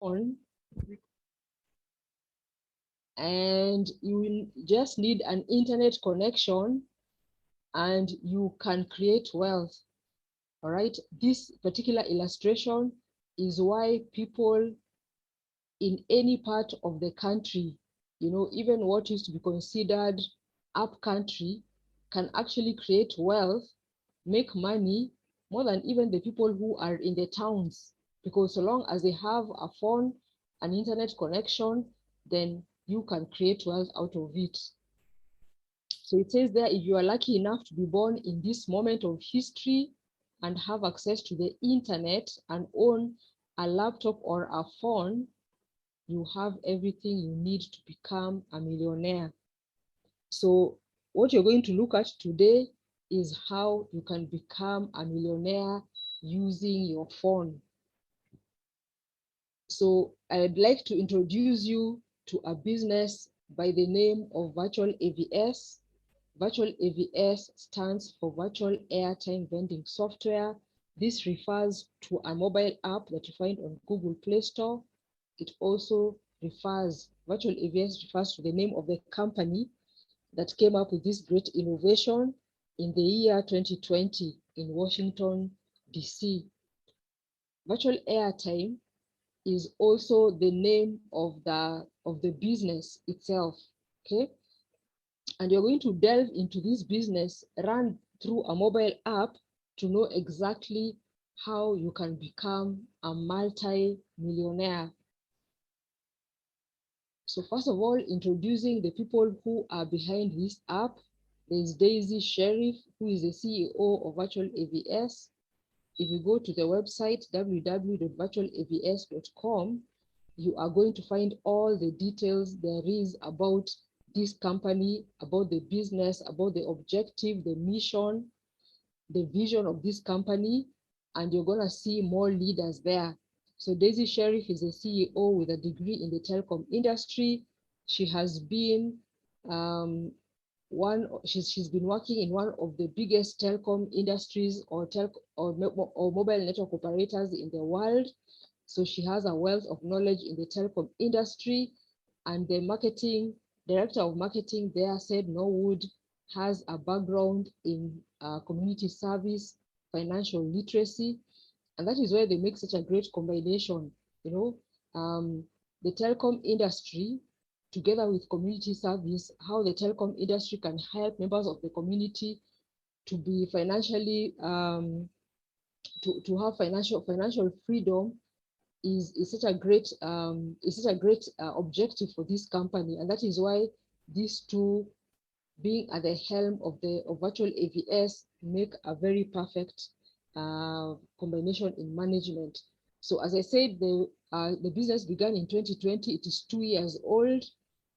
phone, and you will just need an internet connection and you can create wealth. All right, this particular illustration is why people in any part of the country, even what used to be considered up country, can actually create wealth, make money more than even the people who are in the towns. Because so long as they have a phone, an internet connection, then you can create wealth out of it. So it says there, if you are lucky enough to be born in this moment of history and have access to the internet and own a laptop or a phone, you have everything you need to become a millionaire. So what you're going to look at today is how you can become a millionaire using your phone. So I'd like to introduce you to a business by the name of Virtual AVS. Virtual AVS stands for Virtual Airtime Vending Software. This refers to a mobile app that you find on Google Play Store. It also Virtual AVS refers to the name of the company that came up with this great innovation in the year 2020 in Washington, DC. Virtual Airtime is also the name of the business itself, okay? And you're going to delve into this business, run through a mobile app to know exactly how you can become a multi-millionaire. So first of all, introducing the people who are behind this app. There's Daisy Sheriff, who is the CEO of Virtual AVS. If you go to the website, www.virtualavs.com, you are going to find all the details there is about this company, about the business, about the objective, the mission, the vision of this company, and you're going to see more leaders there. So Daisy Sheriff is a CEO with a degree in the telecom industry. She has been she's been working in one of the biggest telecom industries or mobile network operators in the world. So she has a wealth of knowledge in the telecom industry, and the director of marketing there said Norwood has a background in community service, financial literacy, and that is why they make such a great combination. The telecom industry together with community service, how the telecom industry can help members of the community to be financially to have financial freedom is such a great objective for this company, and that is why these two being at the helm of Virtual AVS make a very perfect combination in management. So as I said, the business began in 2020. It is 2 years old,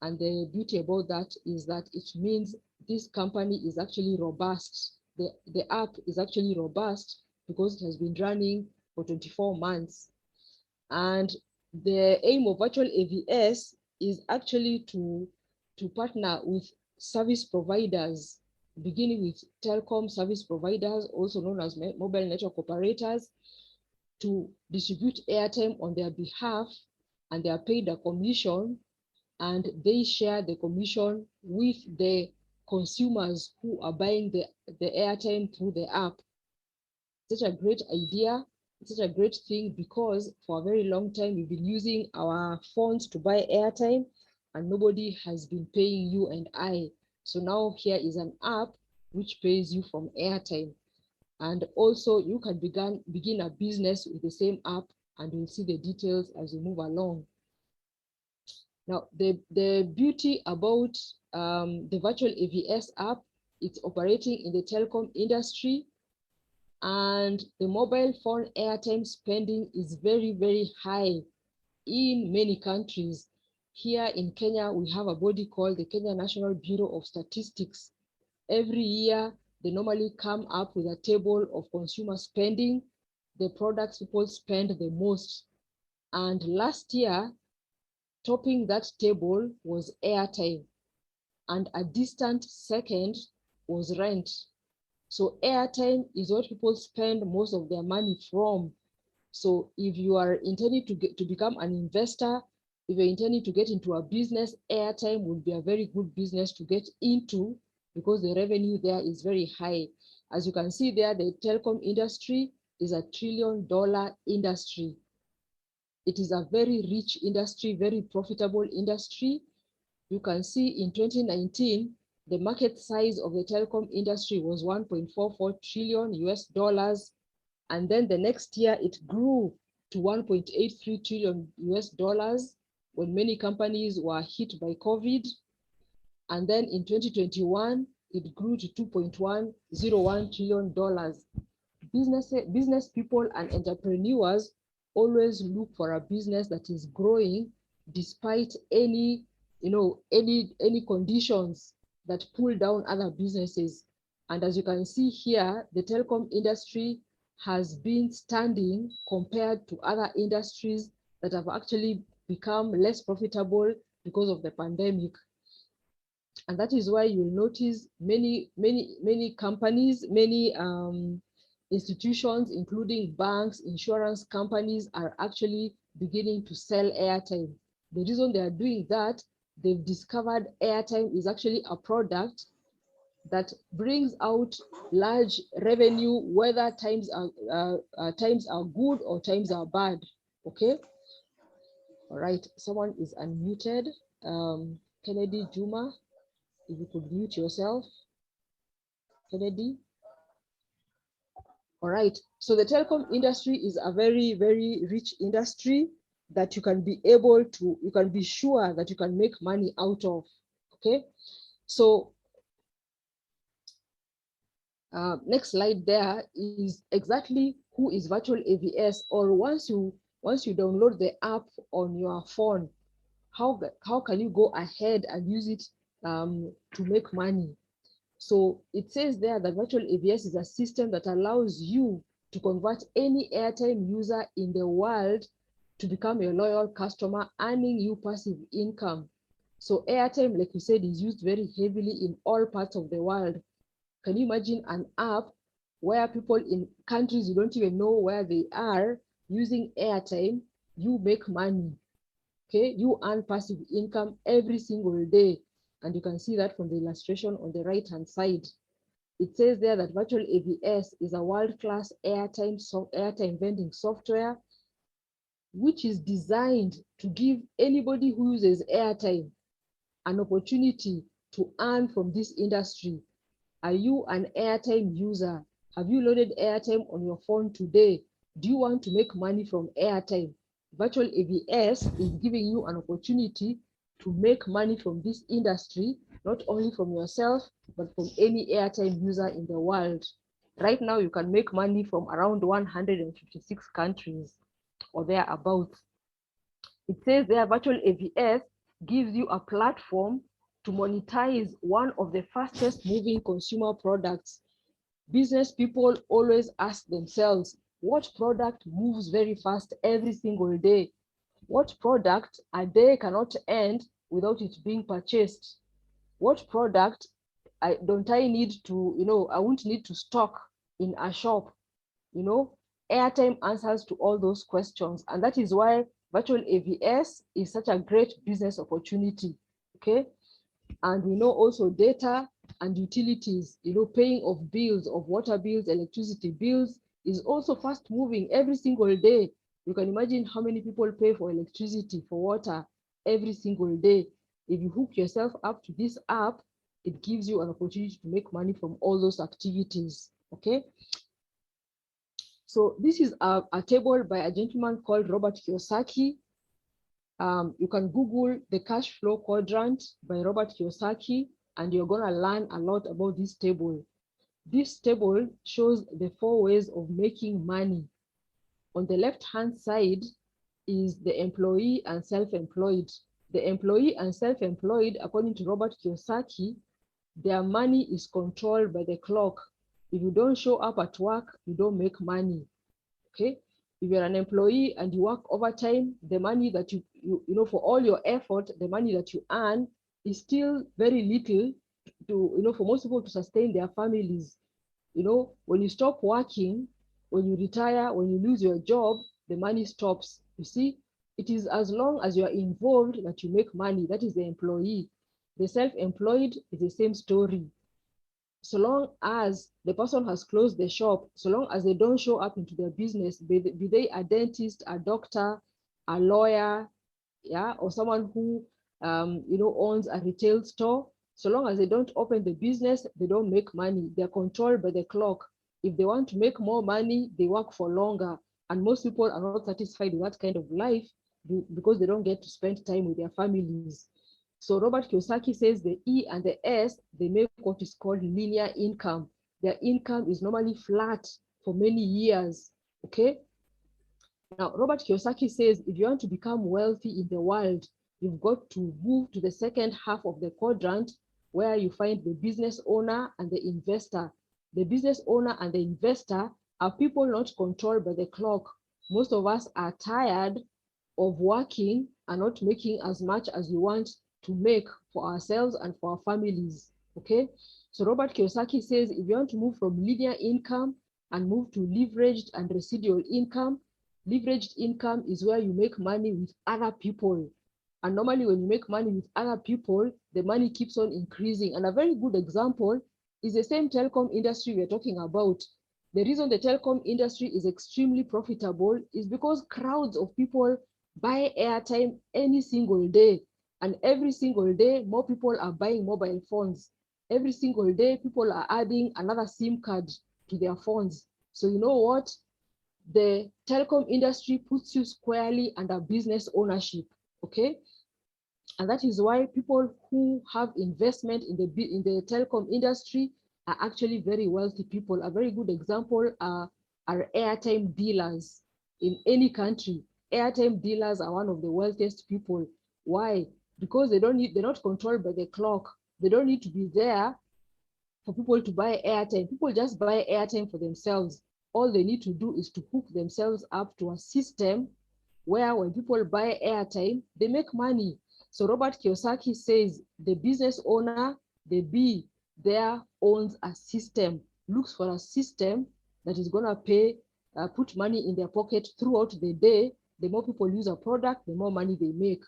and the beauty about that is that it means this company is actually robust. The app is actually robust because it has been running for 24 months. And the aim of Virtual AVS is actually to partner with service providers, beginning with telecom service providers, also known as mobile network operators, to distribute airtime on their behalf, and they are paid a commission, and they share the commission with the consumers who are buying the airtime through the app. Such a great idea, such a great thing, because for a very long time we've been using our phones to buy airtime and nobody has been paying you and I. So now here is an app which pays you from airtime. And also you can begin a business with the same app, and you'll see the details as we move along. Now, the beauty about the Virtual AVS app, it's operating in the telecom industry, and the mobile phone airtime spending is very, very high in many countries. Here in Kenya, we have a body called the Kenya National Bureau of Statistics. Every year, they normally come up with a table of consumer spending, the products people spend the most. And last year, topping that table was airtime, and a distant second was rent. So airtime is what people spend most of their money from. So if you are intending to become an investor, if you're intending to get into a business, Airtime would be a very good business to get into because the revenue there is very high. As you can see there, the telecom industry is a $1 trillion industry. It is a very rich industry, very profitable industry. You can see in 2019, the market size of the telecom industry was 1.44 trillion US dollars. And then the next year it grew to 1.83 trillion US dollars when many companies were hit by COVID. And then in 2021, it grew to $2.101 trillion. Business people and entrepreneurs always look for a business that is growing despite any conditions that pull down other businesses. And as you can see here, the telecom industry has been standing compared to other industries that have actually become less profitable because of the pandemic. And that is why you'll notice many companies, many institutions, including banks, insurance companies, are actually beginning to sell airtime. The reason they are doing that, they've discovered airtime is actually a product that brings out large revenue, whether times are good or times are bad. Okay. All right. Someone is unmuted. Kennedy Juma, if you could mute yourself. Kennedy. All right. So the telecom industry is a very, very rich industry that you can be sure that you can make money out of. Okay. So next slide there is exactly who is virtual AVS, or once you download the app on your phone, how can you go ahead and use it to make money? So it says there that virtual AVS is a system that allows you to convert any airtime user in the world to become a loyal customer, earning you passive income. So airtime, like we said, is used very heavily in all parts of the world. Can you imagine an app where people in countries you don't even know where they are using airtime? You make money. Okay, you earn passive income every single day. And you can see that from the illustration on the right-hand side. It says there that virtual AVS is a world-class airtime vending software, which is designed to give anybody who uses airtime an opportunity to earn from this industry. Are you an airtime user? Have you loaded airtime on your phone today? Do you want to make money from airtime? Virtual AVS is giving you an opportunity to make money from this industry, not only from yourself, but from any airtime user in the world. Right now, you can make money from around 156 countries or thereabouts. It says there virtual AVS gives you a platform to monetize one of the fastest moving consumer products. Business people always ask themselves, what product moves very fast every single day? What product a day cannot end without it being purchased? What product I need to, I won't need to stock in a shop? Airtime answers to all those questions. And that is why virtual AVS is such a great business opportunity. Okay. And we know also data and utilities, paying of bills, of water bills, electricity bills is also fast moving every single day. You can imagine how many people pay for electricity, for water every single day. If you hook yourself up to this app, it gives you an opportunity to make money from all those activities. Okay. So this is a table by a gentleman called Robert Kiyosaki. You can Google the cash flow quadrant by Robert Kiyosaki, and you're going to learn a lot about this table. This table shows the 4 ways of making money. On the left-hand side is the employee and self-employed. The employee and self-employed, according to Robert Kiyosaki, their money is controlled by the clock. If you don't show up at work, you don't make money. Okay. If you're an employee and you work overtime, the money that you for all your effort, the money that you earn is still very little to, for most people to sustain their families. When you stop working, when you retire, when you lose your job, the money stops. You see, it is as long as you are involved that you make money. That is the employee. The self-employed is the same story. So long as the person has closed the shop, so long as they don't show up into their business, be they a dentist, a doctor, a lawyer, yeah, or someone who owns a retail store, so long as they don't open the business, they don't make money. They're controlled by the clock. If they want to make more money, they work for longer. And most people are not satisfied with that kind of life because they don't get to spend time with their families. So Robert Kiyosaki says the E and the S, they make what is called linear income. Their income is normally flat for many years, okay? Now, Robert Kiyosaki says if you want to become wealthy in the world, you've got to move to the second half of the quadrant where you find the business owner and the investor. The business owner and the investor are people not controlled by the clock. Most of us are tired of working and not making as much as we want to make for ourselves and for our families, okay? So Robert Kiyosaki says if you want to move from linear income and move to leveraged and residual income, leveraged income is where you make money with other people. And normally when you make money with other people, the money keeps on increasing. And a very good example is the same telecom industry we're talking about. The reason the telecom industry is extremely profitable is because crowds of people buy airtime any single day. And every single day, more people are buying mobile phones. Every single day, people are adding another SIM card to their phones. So you know what? The telecom industry puts you squarely under business ownership, okay? And that is why people who have investment in the telecom industry are actually very wealthy people. A very good example are airtime dealers in any country. Airtime dealers are one of the wealthiest people. Why? Because they're not controlled by the clock. They don't need to be there for people to buy airtime. People just buy airtime for themselves. All they need to do is to hook themselves up to a system where when people buy airtime, they make money. So Robert Kiyosaki says the business owner, the B, there owns a system, looks for a system that is gonna put money in their pocket throughout the day. The more people use a product, the more money they make.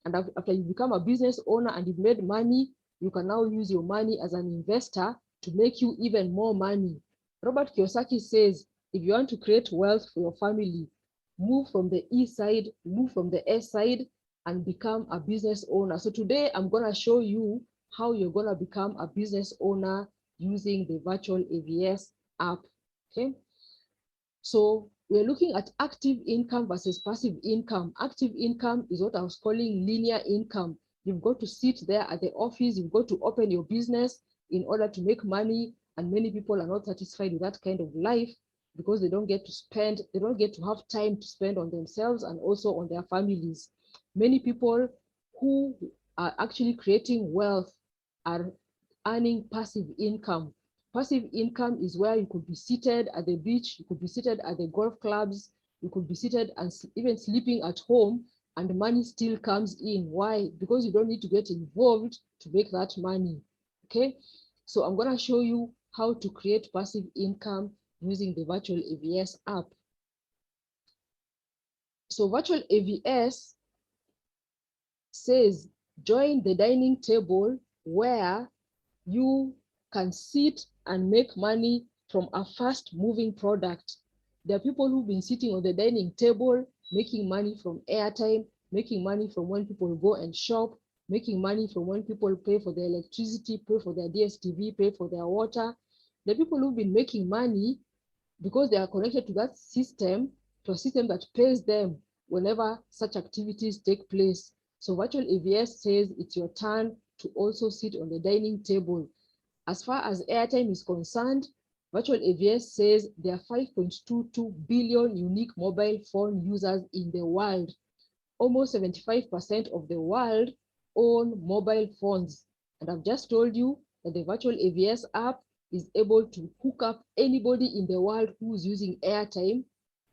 And after you become a business owner and you've made money, you can now use your money as an investor to make you even more money. Robert Kiyosaki says, if you want to create wealth for your family, move from the E side, move from the S side, and become a business owner. So today I'm gonna show you how you're gonna become a business owner using the virtual AVS app, okay? So we're looking at active income versus passive income. Active income is what I was calling linear income. You've got to sit there at the office, you've got to open your business in order to make money. And many people are not satisfied with that kind of life because they don't get to have time to spend on themselves and also on their families. Many people who are actually creating wealth are earning passive income. Passive income is where you could be seated at the beach, you could be seated at the golf clubs, you could be seated and even sleeping at home, and the money still comes in. Why? Because you don't need to get involved to make that money, okay? So I'm gonna show you how to create passive income using the virtual AVS app. So virtual AVS says, join the dining table where you can sit and make money from a fast moving product. There are people who've been sitting on the dining table, making money from airtime, making money from when people go and shop, making money from when people pay for their electricity, pay for their DSTV, pay for their water. The people who've been making money because they are connected to that system, to a system that pays them whenever such activities take place. So virtual AVS says it's your turn to also sit on the dining table. As far as airtime is concerned, virtual AVS says there are 5.22 billion unique mobile phone users in the world. Almost 75% of the world own mobile phones. And I've just told you that the virtual AVS app is able to hook up anybody in the world who's using airtime.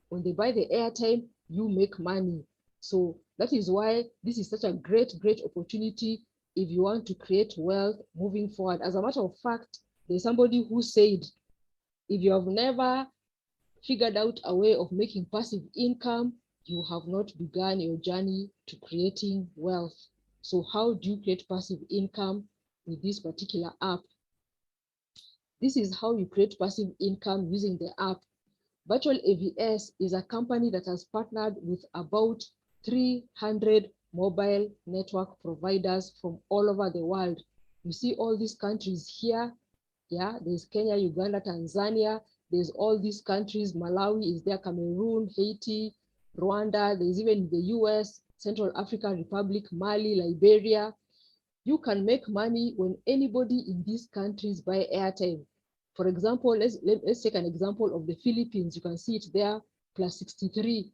When they buy the airtime, you make money. So that is why this is such a great opportunity if you want to create wealth moving forward. As a matter of fact, there's somebody who said, if you have never figured out a way of making passive income, you have not begun your journey to creating wealth. So how do you create passive income with this particular app? This is how you create passive income using the app. Virtual AVS is a company that has partnered with about 300 mobile network providers from all over the world. You see all these countries here. Yeah, there's Kenya, Uganda, Tanzania. There's all these countries. Malawi is there, Cameroon, Haiti, Rwanda. There's even the US, Central African Republic, Mali, Liberia. You can make money when anybody in these countries buy airtime. For example, let's take an example of the Philippines. You can see it there, plus 63.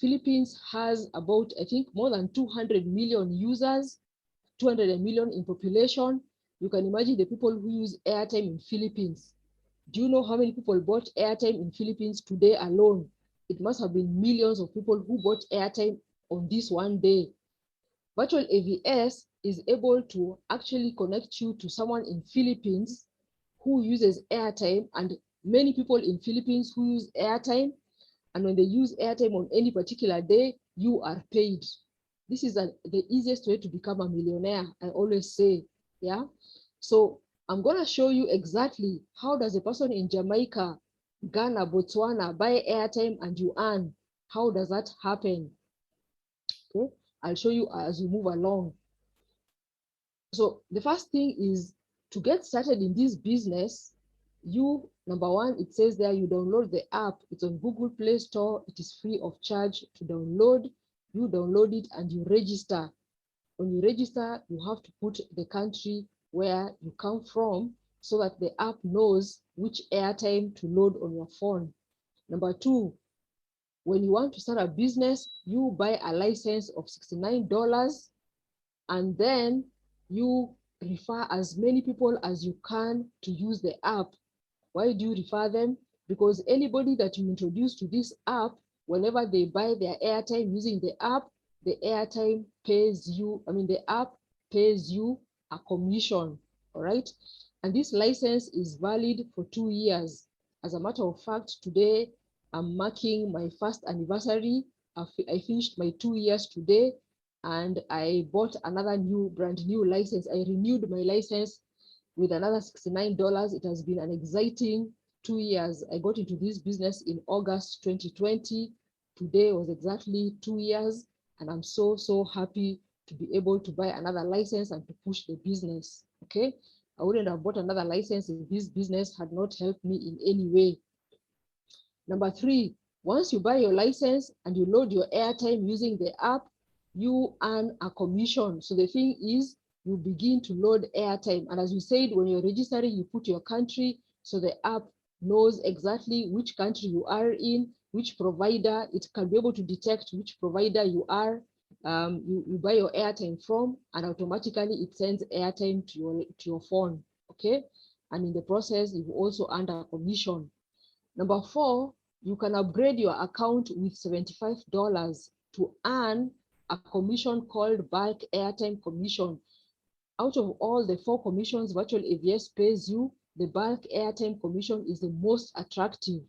Philippines has about, I think, more than 200 million users, 200 million in population. You can imagine the people who use airtime in Philippines. Do you know how many people bought airtime in Philippines today alone? It must have been millions of people who bought airtime on this one day. Virtual AVS is able to actually connect you to someone in Philippines who uses airtime, and many people in Philippines who use airtime, and when they use airtime on any particular day, you are paid. This is the easiest way to become a millionaire, I always say. Yeah. So I'm going to show you exactly how does a person in Jamaica, Ghana, Botswana buy airtime and you earn. How does that happen? Okay. I'll show you as we move along. So the first thing is to get started in this business. You, number one, it says there you download the app. It's on Google Play Store. It is free of charge to download. You download it and you register. When you register, you have to put the country where you come from so that the app knows which airtime to load on your phone. Number two, when you want to start a business, you buy a license of $69, and then you refer as many people as you can to use the app. Why do you refer them? Because anybody that you introduce to this app, whenever they buy their airtime using the app, the airtime pays you, the app pays you a commission, all right? And this license is valid for 2 years. As a matter of fact, today I'm marking my first anniversary. I finished my 2 years today, and I bought another brand new license. I renewed my license with another $69. It has been an exciting 2 years. I got into this business in August 2020. Today was exactly 2 years, and I'm so, so happy to be able to buy another license and to push the business, okay? I wouldn't have bought another license if this business had not helped me in any way. Number three, once you buy your license and you load your airtime using the app, you earn a commission. So the thing is, you begin to load airtime. And as we said, when you're registering, you put your country, so the app knows exactly which country you are in, which provider. It can be able to detect which provider you are. You buy your airtime from, and automatically it sends airtime to your phone, okay? And in the process, you've also earned a commission. Number four, you can upgrade your account with $75 to earn a commission called bulk airtime commission. Out of all the 4 commissions Virtual AVS pays you, the bulk airtime commission is the most attractive,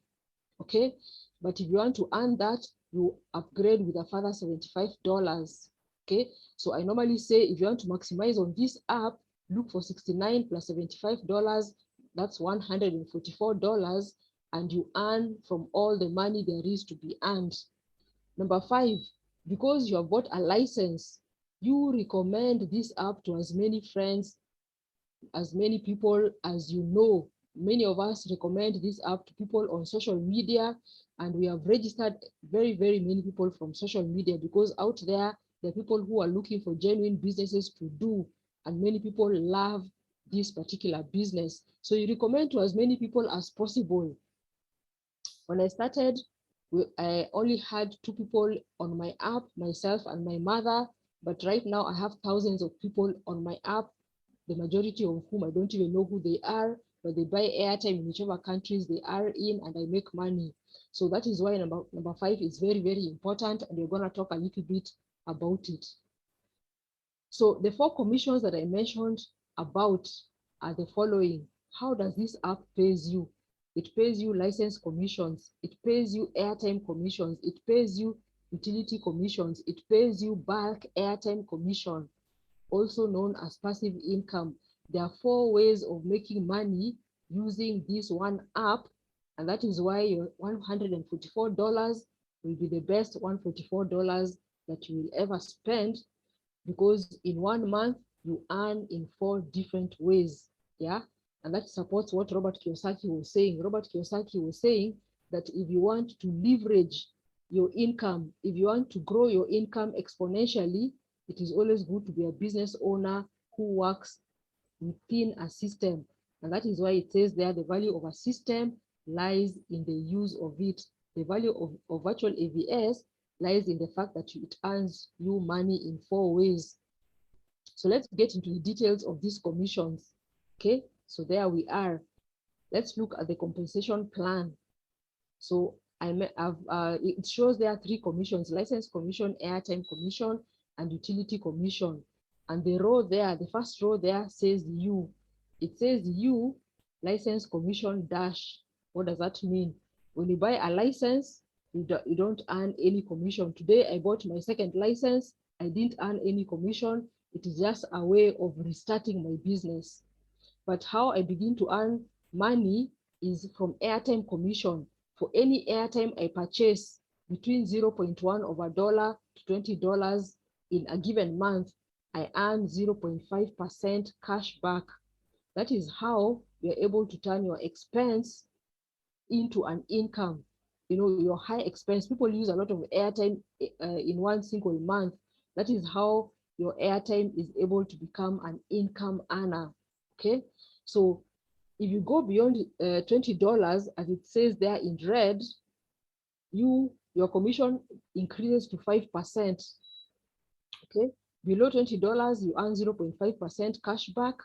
okay? But if you want to earn that, you upgrade with a further $75, okay? So I normally say if you want to maximize on this app, look for 69 plus $75, that's $144, and you earn from all the money there is to be earned. Number 5, because you have bought a license, you recommend this app to as many friends, as many people as you know. Many of us recommend this app to people on social media, and we have registered very, very many people from social media, because out there are people who are looking for genuine businesses to do, and many people love this particular business. So you recommend to as many people as possible. When I started, I only had 2 people on my app, myself and my mother, but right now I have thousands of people on my app, the majority of whom I don't even know who they are, but they buy airtime in whichever countries they are in, and I make money. So that is why number 5 is very, very important, and we're going to talk a little bit about it. So the 4 commissions that I mentioned about are the following. How does this app pays you? it pays you license commissions, it pays you airtime commissions, it pays you utility commissions, it pays you bulk airtime commission, also known as passive income. There are 4 ways of making money using this one app, and that is why your $144 will be the best $144 that you will ever spend, because in 1 month you earn in 4 different ways. Yeah, and that supports what Robert Kiyosaki was saying. Robert Kiyosaki was saying that if you want to leverage your income, if you want to grow your income exponentially, it is always good to be a business owner who works within a system. And that is why it says there the value of a system lies in the use of it. The value of virtual AVS lies in the fact that it earns you money in 4 ways. So let's get into the details of these commissions. Okay, so there we are. Let's look at the compensation plan. So it shows there are 3 commissions: license commission, airtime commission, and utility commission. And the row there, the first row there says U. It says U, license commission dash. What does that mean? When you buy a license, you don't earn any commission. Today, I bought my 2nd license. I didn't earn any commission. It is just a way of restarting my business. But how I begin to earn money is from airtime commission. For any airtime I purchase between 0.1 of a dollar to $20 in a given month, I earn 0.5% cash back. That is how you're able to turn your expense into an income. You know, your high expense, people use a lot of airtime in 1 single month. That is how your airtime is able to become an income earner. Okay, so if you go beyond $20, as it says there in red, your commission increases to 5%. Okay, below $20, you earn 0.5% cash back,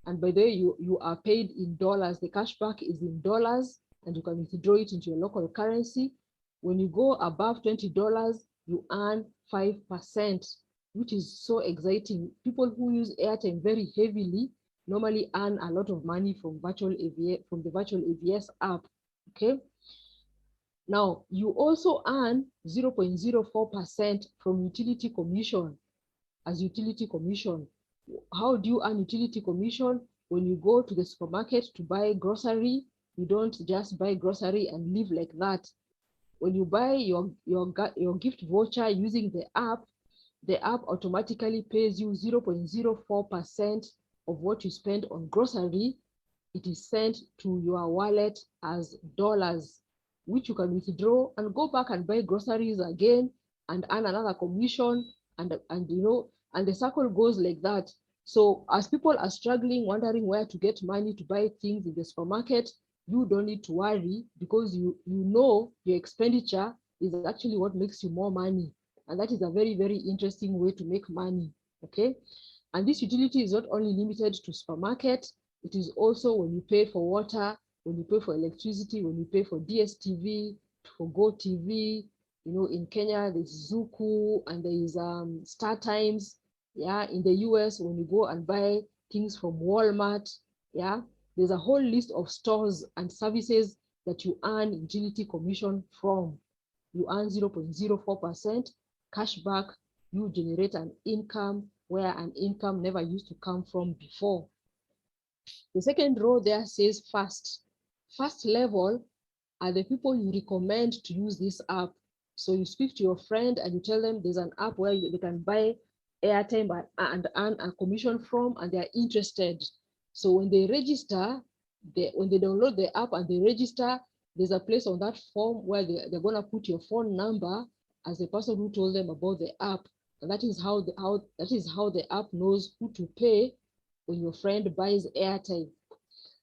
and by the way, you are paid in dollars. The cash back is in dollars, and you can withdraw it into your local currency. When you go above $20, you earn 5%, which is so exciting. People who use airtime very heavily normally earn a lot of money from the virtual AVS app. Okay. Now you also earn 0.04% from utility commission as utility commission. How do you earn utility commission? When you go to the supermarket to buy grocery, you don't just buy grocery and live like that. When you buy your gift voucher using the app automatically pays you 0.04% of what you spend on grocery. It is sent to your wallet as dollars, which you can withdraw and go back and buy groceries again and earn another commission, and the circle goes like that. So as people are struggling, wondering where to get money to buy things in the supermarket, you don't need to worry, because you know your expenditure is actually what makes you more money. And that is a very, very interesting way to make money. Okay. And this utility is not only limited to supermarket, it is also when you pay for water, when you pay for electricity, when you pay for DSTV, for GoTV. You know, in Kenya, there's Zuku and there is Star Times. Yeah, in the US, when you go and buy things from Walmart, yeah, there's a whole list of stores and services that you earn utility commission from. You earn 0.04% cash back. You generate an income where an income never used to come from before. The second row there says first. First level are the people you recommend to use this app. So you speak to your friend and you tell them there's an app where they can buy airtime and earn a commission from, and they're interested. So when they register, when they download the app and they register, there's a place on that form where they're going to put your phone number as the person who told them about the app. And that is how the app knows who to pay when your friend buys airtime.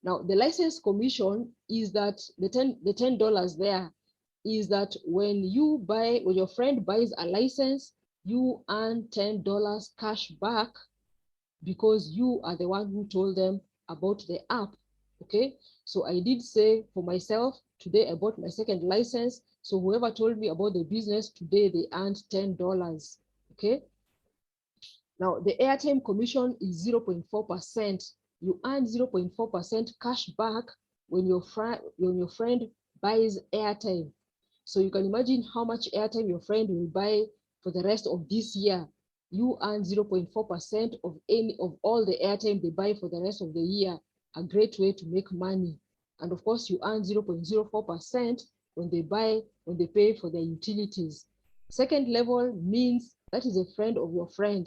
Now, the license commission is that the $10 there is that when your friend buys a license, you earn $10 cash back because you are the one who told them about the app. Okay, so I did say for myself, today I bought my 2nd license. So whoever told me about the business today, they earned $10. Okay. Now the airtime commission is 0.4%. You earn 0.4% cash back when your friend buys airtime. So you can imagine how much airtime your friend will buy for the rest of this year. You earn 0.4% of any of all the airtime they buy for the rest of the year. A great way to make money. And of course, you earn 0.04% when they pay for their utilities. Second level means that is a friend of your friend.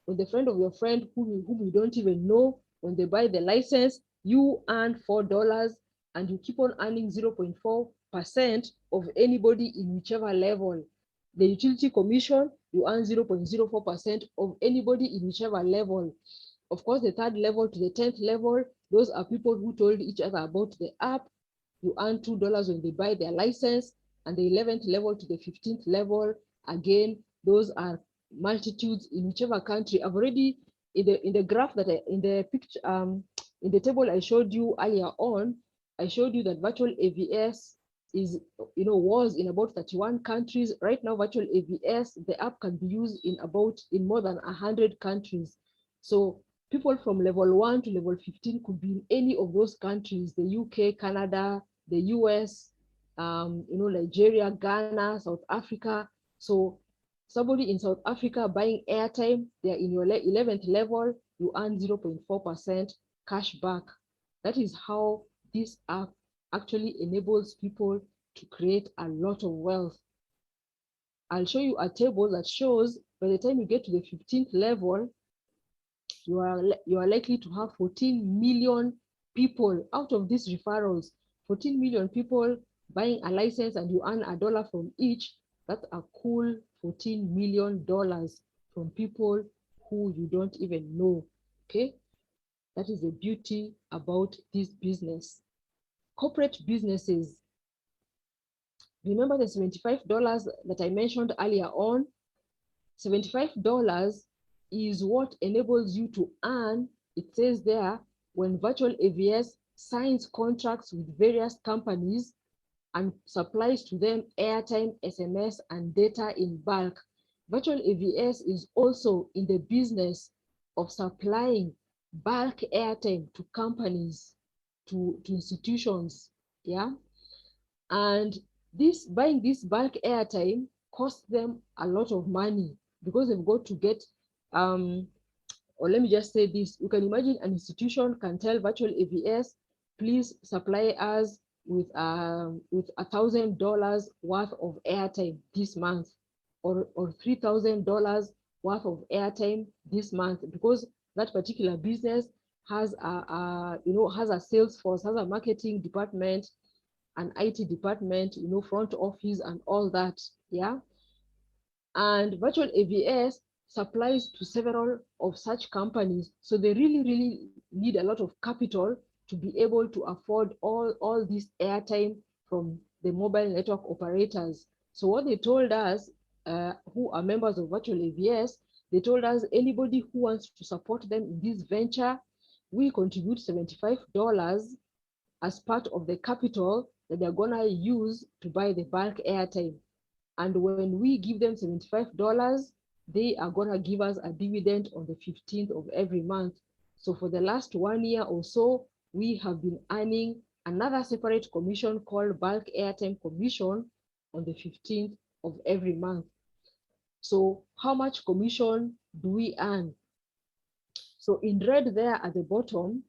When the friend of your friend whom you don't even know, when they buy the license, you earn $4 and you keep on earning 0.4% of anybody in whichever level. The utility commission, you earn 0.04% of anybody in whichever level. Of course, the third level to the 10th level, those are people who told each other about the app. You earn $2 when they buy their license. And the 11th level to the 15th level, again, those are multitudes in whichever country. I've already, in the graph that in the picture, in the table I showed you earlier on, I showed you that virtual AVS is, was in about 31 countries. Right now, virtual AVS, the app can be used in more than 100 countries. So people from level 1 to level 15 could be in any of those countries, the UK, Canada, the US, Nigeria, Ghana, South Africa. So somebody in South Africa buying airtime, they're in your 11th level, you earn 0.4% cash back. That is how this app actually enables people to create a lot of wealth. I'll show you a table that shows by the time you get to the 15th level, you are likely to have 14 million people out of these referrals. 14 million people buying a license and you earn $1 from each. That's a cool $14 million from people who you don't even know. Okay, that is the beauty about this business. Corporate businesses, remember the $75 that I mentioned earlier on? $75 is what enables you to earn, it says there, when virtual AVS signs contracts with various companies and supplies to them airtime, SMS, and data in bulk. Virtual AVS is also in the business of supplying bulk airtime to companies, to institutions, yeah? And buying this bulk airtime costs them a lot of money because they've got to get, or let me just say this, you can imagine an institution can tell virtual AVS, please supply us with $1,000 worth of airtime this month, or $3,000 worth of airtime this month, because that particular business has a sales force, has a marketing department, an IT department, front office and all that, yeah? And virtual AVS supplies to several of such companies. So they really, really need a lot of capital to be able to afford all this airtime from the mobile network operators. So what they told us, who are members of virtual AVS, they told us anybody who wants to support them in this venture, we contribute $75 as part of the capital that they're gonna use to buy the bulk airtime. And when we give them $75, they are gonna give us a dividend on the 15th of every month. So for the last 1 year or so, we have been earning another separate commission called bulk airtime commission on the 15th of every month. So how much commission do we earn? So in red there at the bottom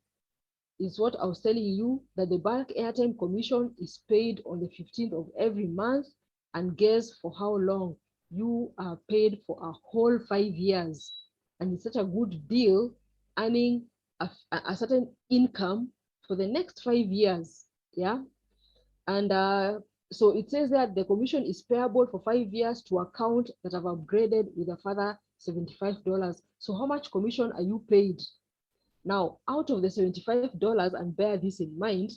is what I was telling you, that the bulk airtime commission is paid on the 15th of every month. And guess for how long? You are paid for a whole 5 years. And it's such a good deal, earning a certain income for the next 5 years. Yeah. And so it says that the commission is payable for 5 years to account that have upgraded with a further $75. So how much commission are you paid? Now, out of the $75, and bear this in mind,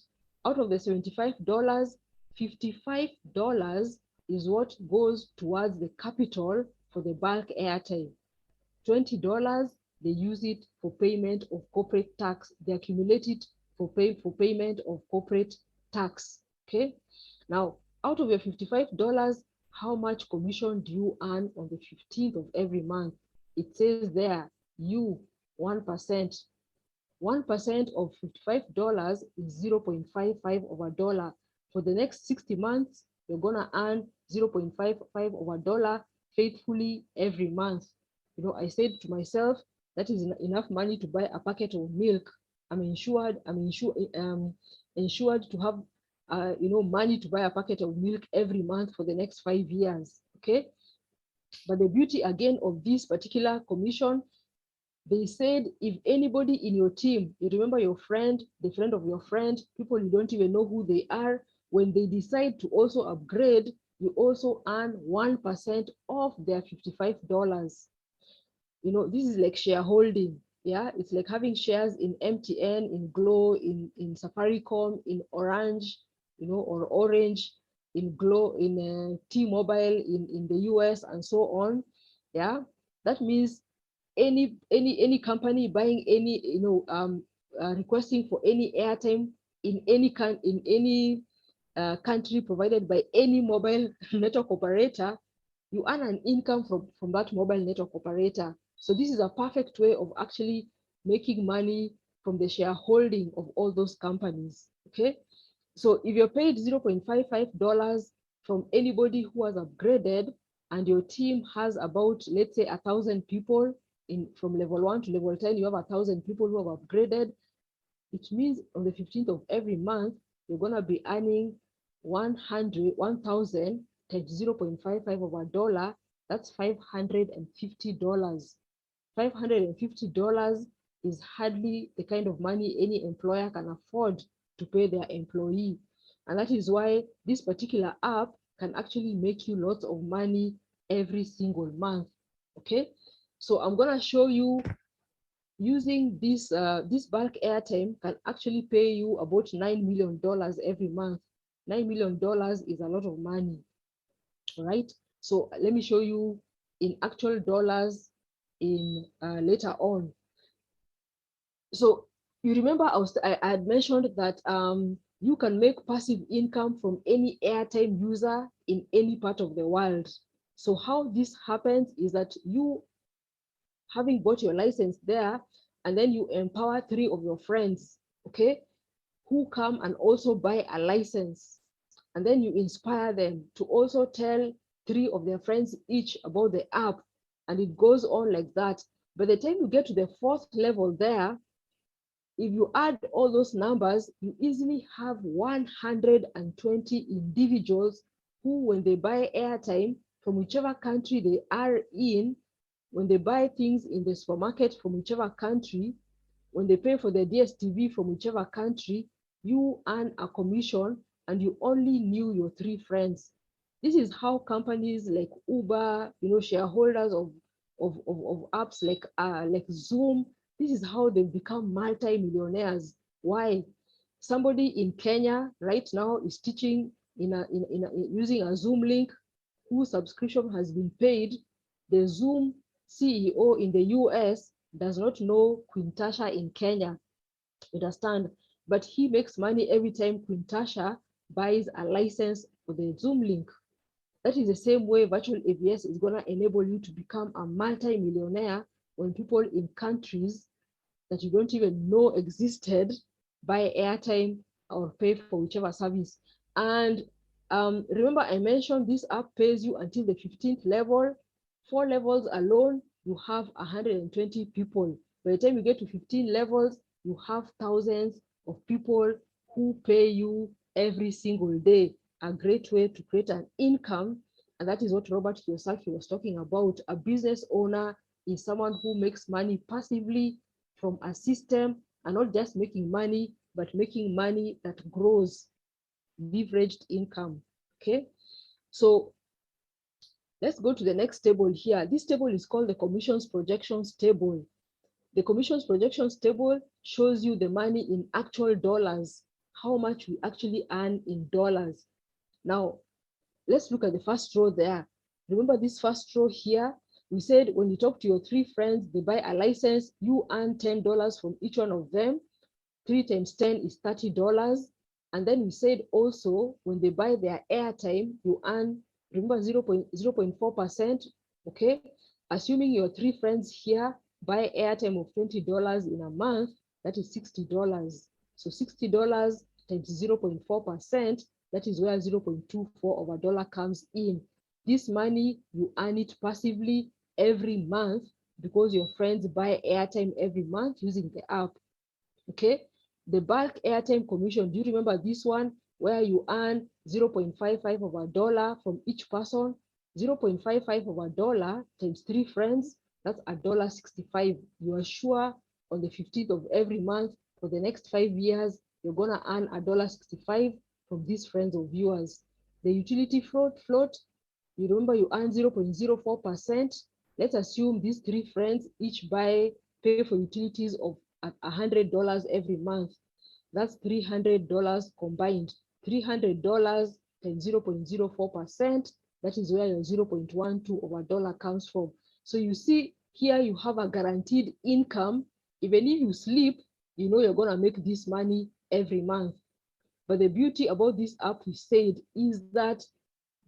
out of the $75, $55 is what goes towards the capital for the bulk airtime. $20, they use it for payment of corporate tax. They accumulate it for payment of corporate tax, okay? Now, out of your $55, how much commission do you earn on the 15th of every month? It says there, you, 1%. 1% of $55 is 0.55 of a dollar. For the next 60 months, you're gonna earn 0.55 of a dollar faithfully every month. You know, I said to myself, that is enough money to buy a packet of milk. Insured to have money to buy a packet of milk every month for the next 5 years. Okay. But the beauty again of this particular commission, they said if anybody in your team, you remember your friend, the friend of your friend, people you don't even know who they are, when they decide to also upgrade, you also earn 1% of their $55. You know, this is like shareholding. Yeah, it's like having shares in MTN, in Glow, in Safaricom, in Orange, you know, or Orange, in Glow, in T-Mobile, in the US, and so on. Yeah, that means any company buying any, requesting for any airtime in any country provided by any mobile network operator, you earn an income from that mobile network operator. So this is a perfect way of actually making money from the shareholding of all those companies. Okay. So if you're paid $0.55 from anybody who has upgraded, and your team has about, let's say, 1,000 people from level 1 to level 10, you have 1,000 people who have upgraded, it means on the 15th of every month, you're going to be earning 1,000 times 0.55 of a dollar. That's $550. $550 is hardly the kind of money any employer can afford to pay their employee. And that is why this particular app can actually make you lots of money every single month. Okay, so I'm going to show you using this bulk airtime can actually pay you about $9 million every month. $9 million is a lot of money, right? So let me show you in actual dollars in later on. So you remember I had mentioned that you can make passive income from any airtime user in any part of the world. So how this happens is that you, having bought your license there, and then you empower 3 of your friends, okay, who come and also buy a license. And then you inspire them to also tell 3 of their friends each about the app. And it goes on like that. By the time you get to the 4th level there, if you add all those numbers, you easily have 120 individuals who, when they buy airtime from whichever country they are in, when they buy things in the supermarket from whichever country, when they pay for the DSTV from whichever country, you earn a commission and you only knew your 3 friends. This is how companies like Uber, shareholders of apps like Zoom, this is how they become multi-millionaires. Why? Somebody in Kenya right now is teaching using a Zoom link, whose subscription has been paid. The Zoom CEO in the US does not know Quintasha in Kenya, understand? But he makes money every time Quintasha buys a license for the Zoom link. That is the same way virtual AVS is going to enable you to become a multi-millionaire when people in countries that you don't even know existed buy airtime or pay for whichever service. And remember, I mentioned this app pays you until the 15th level. 4 levels alone, you have 120 people. By the time you get to 15 levels, you have thousands of people who pay you every single day. A great way to create an income. And that is what Robert Kiyosaki was talking about. A business owner is someone who makes money passively from a system, and not just making money, but making money that grows, leveraged income. Okay, so let's go to the next table here. This table is called the commissions projections table. The commissions projections table shows you the money in actual dollars, how much we actually earn in dollars. Now, let's look at the first row there. Remember this first row here? We said when you talk to your 3 friends, they buy a license, you earn $10 from each one of them. 3 times 10 is $30. And then we said also when they buy their airtime, you earn, remember, 0.4%. Okay, assuming your 3 friends here buy airtime of $20 in a month, that is $60. So $60 times 0.4%, that is where 0.24 of a dollar comes in. This money, you earn it passively every month because your friends buy airtime every month using the app. Okay, the bulk airtime commission, do you remember this one where you earn 0.55 of a dollar from each person? 0.55 of a dollar times 3 friends, that's $1.65. You are sure on the 15th of every month for the next 5 years, you're gonna earn $1.65 from these friends of yours. The utility float, you remember you earn 0.04%. Let's assume these 3 friends each pay for utilities of at $100 every month. That's $300 combined. $300 times 0.04%, that is where your 0.12 of a dollar comes from. So you see here you have a guaranteed income. Even if you sleep, you know you're gonna make this money every month. But the beauty about this app, we said, is that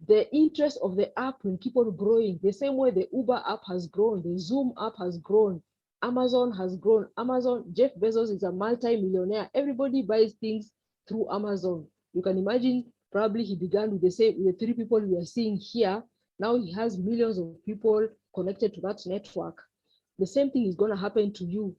the interest of the app will keep on growing. The same way the Uber app has grown, the Zoom app has grown, Amazon has grown. Jeff Bezos is a multi-millionaire. Everybody buys things through Amazon. You can imagine, probably he began with the 3 people we are seeing here. Now he has millions of people connected to that network. The same thing is going to happen to you.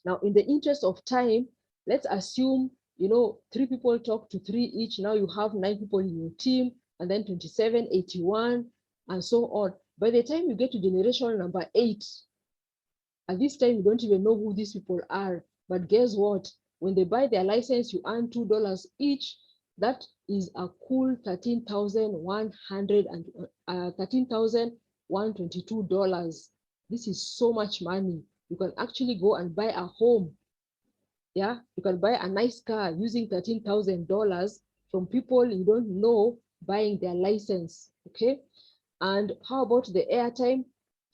Now, in the interest of time, let's assume, 3 people talk to 3 each. Now you have 9 people in your team, and then 27, 81, and so on. By the time you get to generation number 8, at this time, you don't even know who these people are. But guess what? When they buy their license, you earn $2 each. That is a cool $13,122. This is so much money. You can actually go and buy a home. Yeah, you can buy a nice car using $13,000 from people you don't know buying their license. Okay. And how about the airtime?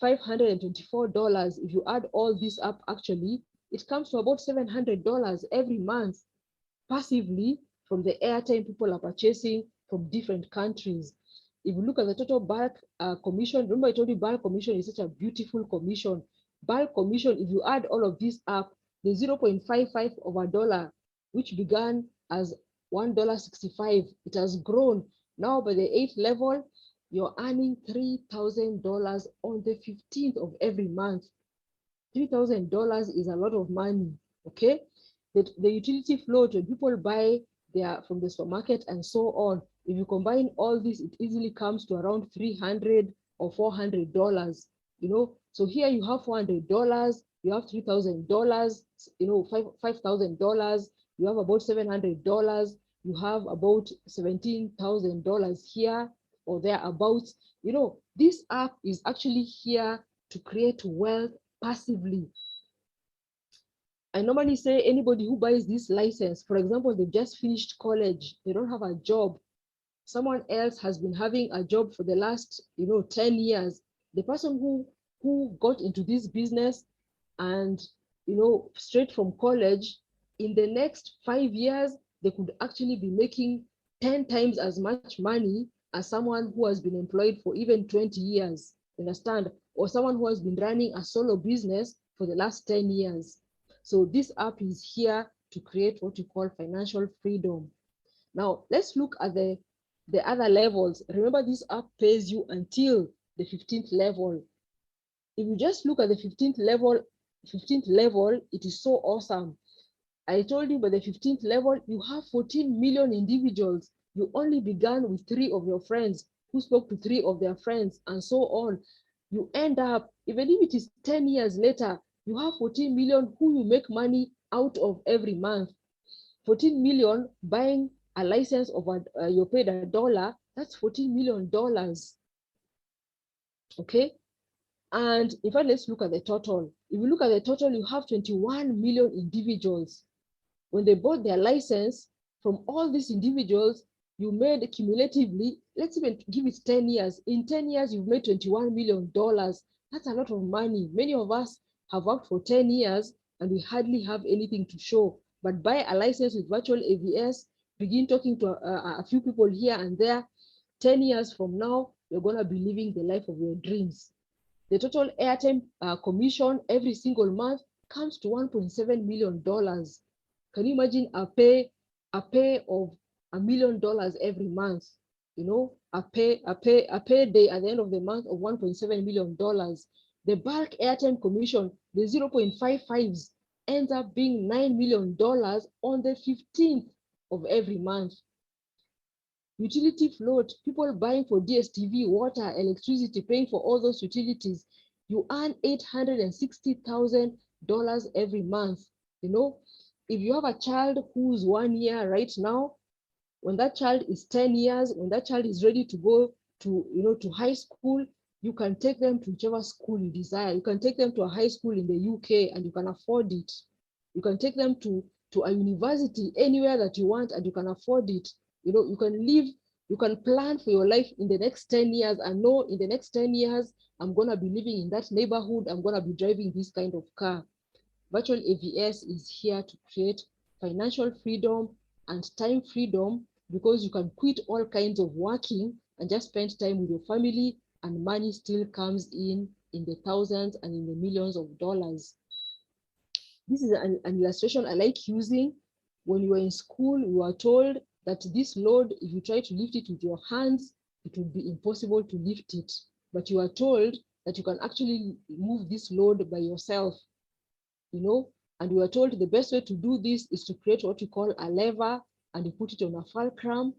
$524. If you add all this up, actually, it comes to about $700 every month passively from the airtime people are purchasing from different countries. If you look at the total bulk commission, remember I told you bulk commission is such a beautiful commission. Bulk commission, if you add all of this up, the 0.55 of a dollar, which began as $1.65, it has grown. Now by the 8th level, you're earning $3,000 on the 15th of every month. $3,000 is a lot of money, okay? The utility float, when people buy from the supermarket and so on, if you combine all this, it easily comes to around $300 or $400, So here you have $400, you have $3,000, $5,000, you have about $700, you have about $17,000 here or thereabouts. This app is actually here to create wealth passively. I normally say anybody who buys this license, for example, they've just finished college, they don't have a job. Someone else has been having a job for the last, 10 years. The person who got into this business and, straight from college, in the next 5 years, they could actually be making 10 times as much money as someone who has been employed for even 20 years, understand? Or someone who has been running a solo business for the last 10 years. So this app is here to create what we call financial freedom. Now, let's look at the other levels. Remember, this app pays you until the 15th level. If you just look at the 15th level, it is so awesome. I told you by the 15th level, you have 14 million individuals. You only began with 3 of your friends who spoke to 3 of their friends and so on. You end up, even if it is 10 years later, you have 14 million who you make money out of every month. 14 million buying a license of you paid $1, that's $14 million. Okay. And in fact, let's look at the total. If you look at the total, you have 21 million individuals. When they bought their license, from all these individuals, you made cumulatively, let's even give it 10 years. In 10 years, you've made $21 million. That's a lot of money. Many of us have worked for 10 years and we hardly have anything to show. But buy a license with virtual AVS, begin talking to a few people here and there. 10 years from now, you're going to be living the life of your dreams. The total airtime commission every single month, comes to $1.7 million. Can you imagine a pay of $1 million every month? You know, a payday at the end of the month of $1.7 million. The bulk airtime commission, the 0.55s, ends up being $9 million on the 15th of every month. Utility float, people buying for DSTV, water, electricity, paying for all those utilities. You earn $860,000 every month. You know, if you have a child who's 1 year right now, when that child is 10 years, when that child is ready to go to, you know, to high school, you can take them to whichever school you desire. You can take them to a high school in the UK and you can afford it. You can take them to a university anywhere that you want and you can afford it. You know, you can live, you can plan for your life in the next 10 years and know in the next 10 years, I'm going to be living in that neighborhood. I'm going to be driving this kind of car. Virtual AVS is here to create financial freedom and time freedom, because you can quit all kinds of working and just spend time with your family, and money still comes in the thousands and in the millions of dollars. This is an illustration I like using. When you were in school, you are told that this load, if you try to lift it with your hands, it would be impossible to lift it. But you are told that you can actually move this load by yourself, you know, and we are told the best way to do this is to create what we call a lever, and you put it on a fulcrum,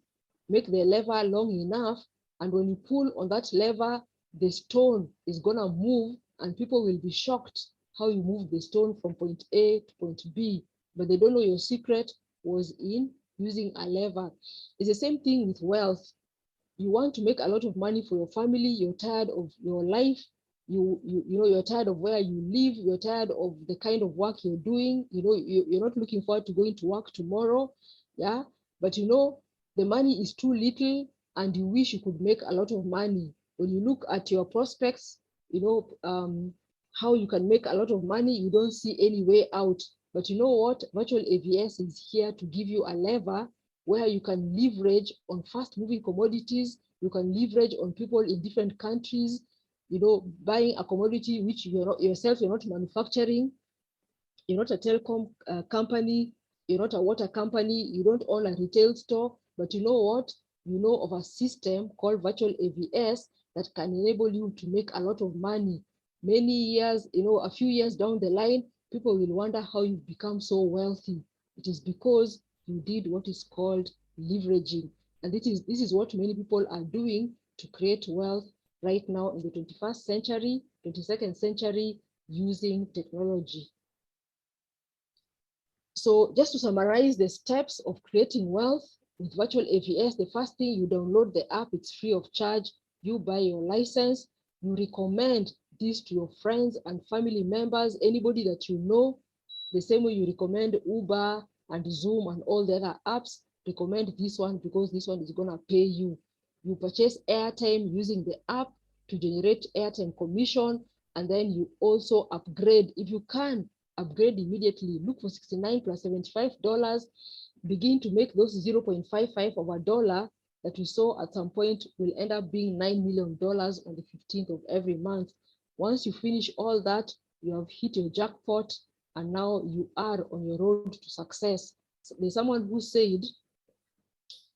make the lever long enough, and when you pull on that lever, the stone is gonna move, and people will be shocked how you move the stone from point A to point B, but they don't know your secret was in using a lever. It's the same thing with wealth. You want to make a lot of money for your family, you're tired of your life, you know, you're tired of where you live, you're tired of the kind of work you're doing, you know, you're not looking forward to going to work tomorrow, yeah, but you know, the money is too little and you wish you could make a lot of money. When you look at your prospects, you know, how you can make a lot of money, you don't see any way out. But you know what? Virtual AVS is here to give you a lever where you can leverage on fast-moving commodities, you can leverage on people in different countries, you know, buying a commodity which you're not manufacturing, you're not a telecom company, you're not a water company, you don't own a retail store, but you know what? You know of a system called virtual AVS that can enable you to make a lot of money. Many years, you know, a few years down the line, people will wonder how you become so wealthy. It is because you did what is called leveraging. And this is what many people are doing to create wealth right now in the 21st century, 22nd century, using technology. So just to summarize the steps of creating wealth with virtual AVS, the first thing, you download the app, it's free of charge. You buy your license, you recommend this to your friends and family members, anybody that you know, the same way you recommend Uber and Zoom and all the other apps, recommend this one because this one is gonna pay you. You purchase airtime using the app to generate airtime commission, and then you also upgrade if you can. Upgrade immediately. Look for 69 plus $75. Begin to make those 0.55 of a dollar that we saw at some point will end up being $9 million on the 15th of every month. Once you finish all that, you have hit your jackpot, and now you are on your road to success. So there's someone who said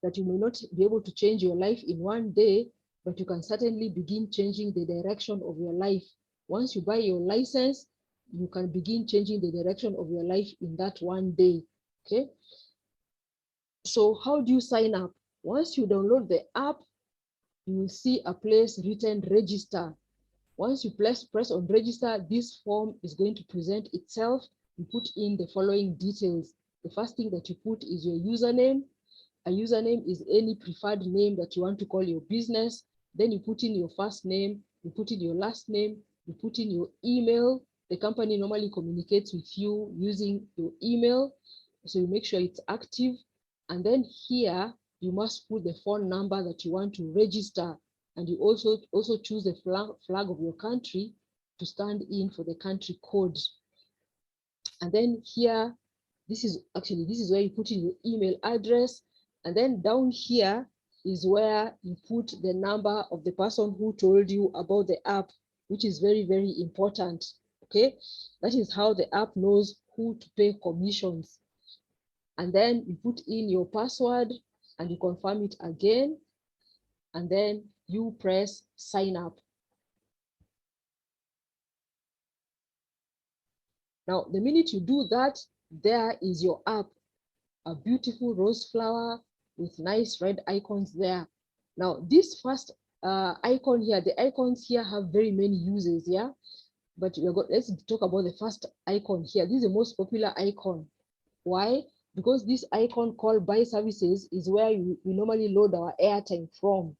that you may not be able to change your life in one day, but you can certainly begin changing the direction of your life. Once you buy your license, you can begin changing the direction of your life in that one day, okay? So how do you sign up? Once you download the app, you will see a place written register. Once you press on register, this form is going to present itself. You put in the following details. The first thing that you put is your username. A username is any preferred name that you want to call your business. Then you put in your first name, you put in your last name, you put in your email. The company normally communicates with you using your email, so you make sure it's active. And then here, you must put the phone number that you want to register. And you also choose the flag of your country to stand in for the country code. And then here, this is where you put in your email address. And then down here is where you put the number of the person who told you about the app, which is very, very important. Okay, that is how the app knows who to pay commissions. And then you put in your password and you confirm it again, and then you press sign up. Now, the minute you do that, there is your app, a beautiful rose flower with nice red icons there. Now, this first icon here, the icons here have very many uses, yeah? But let's talk about the first icon here. This is the most popular icon. Why? Because this icon called buy services is where we normally load our airtime from.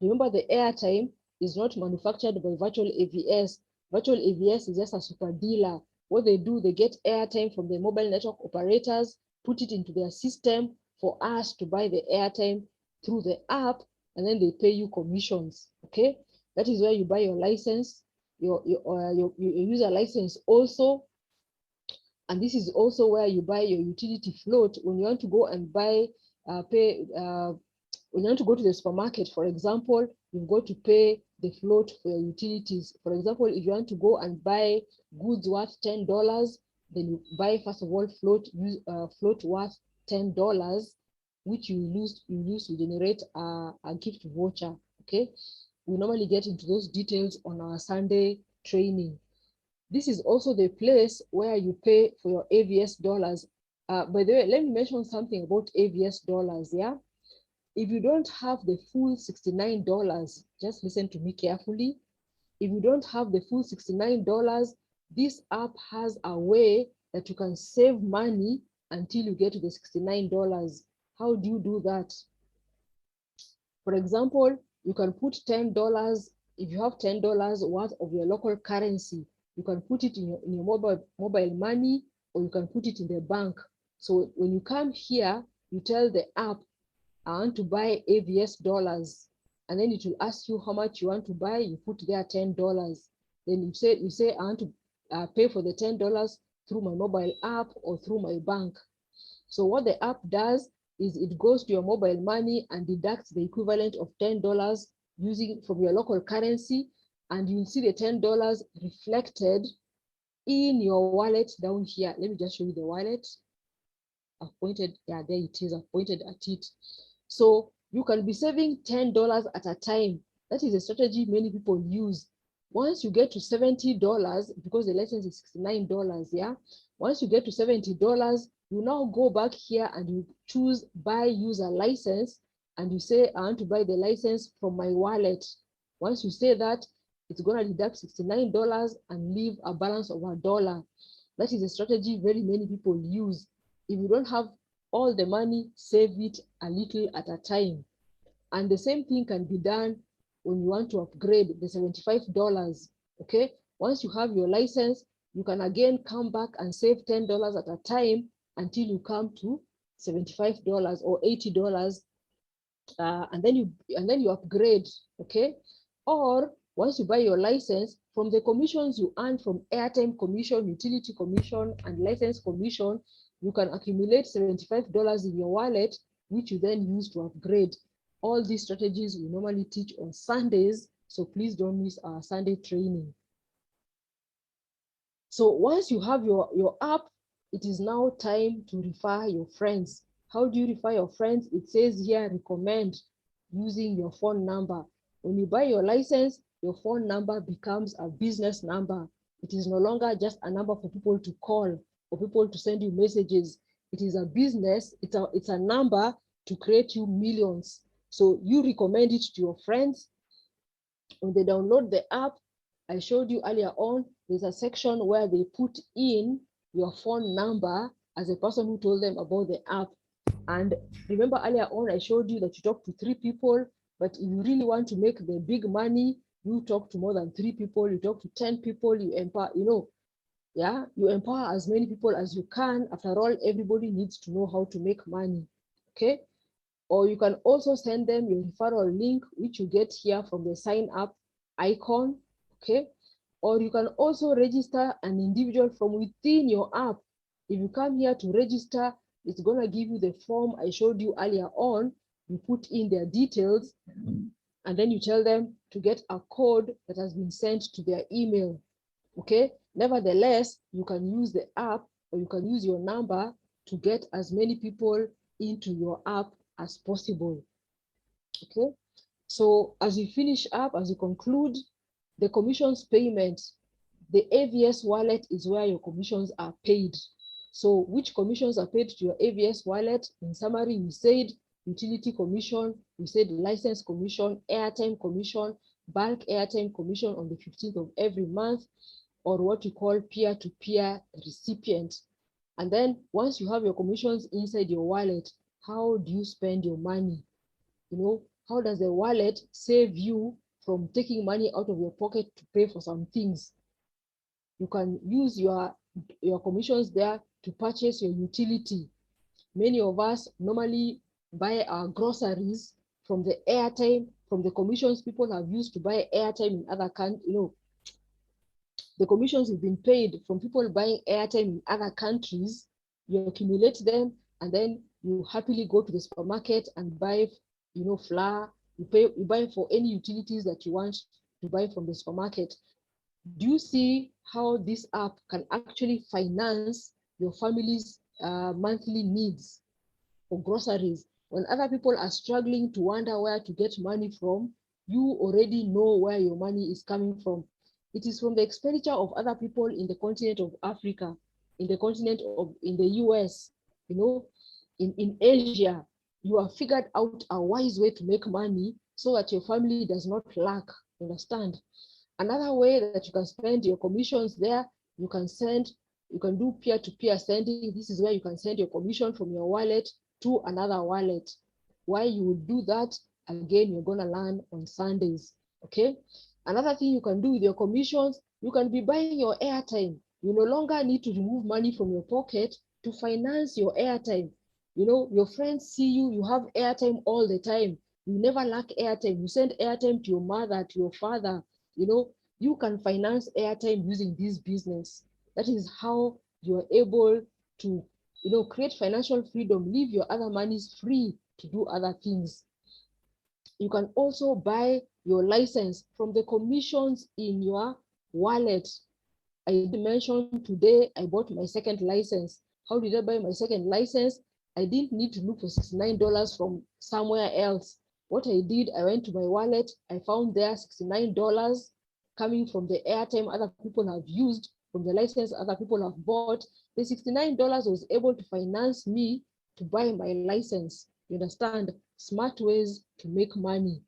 Remember, the airtime is not manufactured by virtual AVS. Virtual AVS is just a super dealer. What they do, they get airtime from the mobile network operators, put it into their system for us to buy the airtime through the app, and then they pay you commissions. Okay, that is where you buy your license, your user license also. And this is also where you buy your utility float when you want to go and buy, when you want to go to the supermarket, for example, you've got to pay the float for your utilities. For example, if you want to go and buy goods worth $10, then you buy, first of all, float worth $10, which you use to generate a gift voucher. Okay, we normally get into those details on our Sunday training. This is also the place where you pay for your AVS dollars. By the way, let me mention something about AVS dollars, yeah? If you don't have the full $69, just listen to me carefully. If you don't have the full $69, this app has a way that you can save money until you get to the $69. How do you do that? For example, you can put $10. If you have $10 worth of your local currency, you can put it in your mobile money, or you can put it in the bank. So when you come here, you tell the app, I want to buy AVS dollars, and then it will ask you how much you want to buy. You put there $10. Then you say I want to pay for the $10 through my mobile app or through my bank. So what the app does is it goes to your mobile money and deducts the equivalent of $10 using from your local currency, and you'll see the $10 reflected in your wallet down here. Let me just show you the wallet. I've pointed, yeah, there it is. I've pointed at it. So you can be saving $10 at a time. That is a strategy many people use. Once you get to $70, because the license is $69, yeah? Once you get to $70, you now go back here and you choose buy user license, and you say, I want to buy the license from my wallet. Once you say that, it's gonna deduct $69 and leave a balance of $1. That is a strategy very many people use. If you don't have all the money, save it a little at a time. And the same thing can be done when you want to upgrade the $75. Okay, once you have your license, you can again come back and save $10 at a time until you come to $75 or $80, and then you upgrade. Okay, or once you buy your license, from the commissions you earn from airtime commission, utility commission, and license commission, you can accumulate $75 in your wallet, which you then use to upgrade. All these strategies we normally teach on Sundays, so please don't miss our Sunday training. So once you have your app, it is now time to refer your friends. How do you refer your friends? It says here, recommend, using your phone number. When you buy your license, your phone number becomes a business number. It is no longer just a number for people to call or people to send you messages. It is a business. It's a number to create you millions. So you recommend it to your friends. When they download the app, I showed you earlier on, there's a section where they put in your phone number as a person who told them about the app. And remember earlier on, I showed you that you talk to 3 people, but if you really want to make the big money, you talk to more than 3 people, you talk to 10 people, you empower, yeah, you empower as many people as you can. After all, everybody needs to know how to make money, okay? Or you can also send them your referral link, which you get here from the sign up icon, okay? Or you can also register an individual from within your app. If you come here to register, it's gonna give you the form I showed you earlier on. You put in their details, and then you tell them to get a code that has been sent to their email, okay? Nevertheless, you can use the app or you can use your number to get as many people into your app as possible. Okay, so as you finish up, as you conclude, the commissions payment, the AVS wallet is where your commissions are paid. So which commissions are paid to your AVS wallet? In summary, we said utility commission, we said license commission, airtime commission, bulk airtime commission on the 15th of every month, or what we call peer-to-peer recipient. And then once you have your commissions inside your wallet, how do you spend your money? You know, how does the wallet save you from taking money out of your pocket to pay for some things? You can use your commissions there to purchase your utility. Many of us normally buy our groceries from the airtime, from the commissions people have used to buy airtime in other countries. You know, the commissions have been paid from people buying airtime in other countries. You accumulate them, and then you happily go to the supermarket and buy, you know, flour. You buy for any utilities that you want to buy from the supermarket. Do you see how this app can actually finance your family's monthly needs for groceries? When other people are struggling to wonder where to get money from, you already know where your money is coming from. It is from the expenditure of other people in the continent of Africa, in the US, you know, in Asia. You have figured out a wise way to make money so that your family does not lack. Understand? Another way that you can spend your commissions there, you can do peer-to-peer sending. This is where you can send your commission from your wallet to another wallet. Why you would do that, again, you're going to learn on Sundays. Okay. Another thing you can do with your commissions, you can be buying your airtime. You no longer need to remove money from your pocket to finance your airtime. You know, your friends see you, you have airtime all the time. You never lack airtime. You send airtime to your mother, to your father. You know, you can finance airtime using this business. That is how you are able to, you know, create financial freedom, leave your other monies free to do other things. You can also buy your license from the commissions in your wallet. I did mention today I bought my second license. How did I buy my second license? I didn't need to look for $69 from somewhere else. What I did, I went to my wallet, I found there $69 coming from the airtime other people have used, from the license other people have bought. The $69 was able to finance me to buy my license. You understand? Smart ways to make money.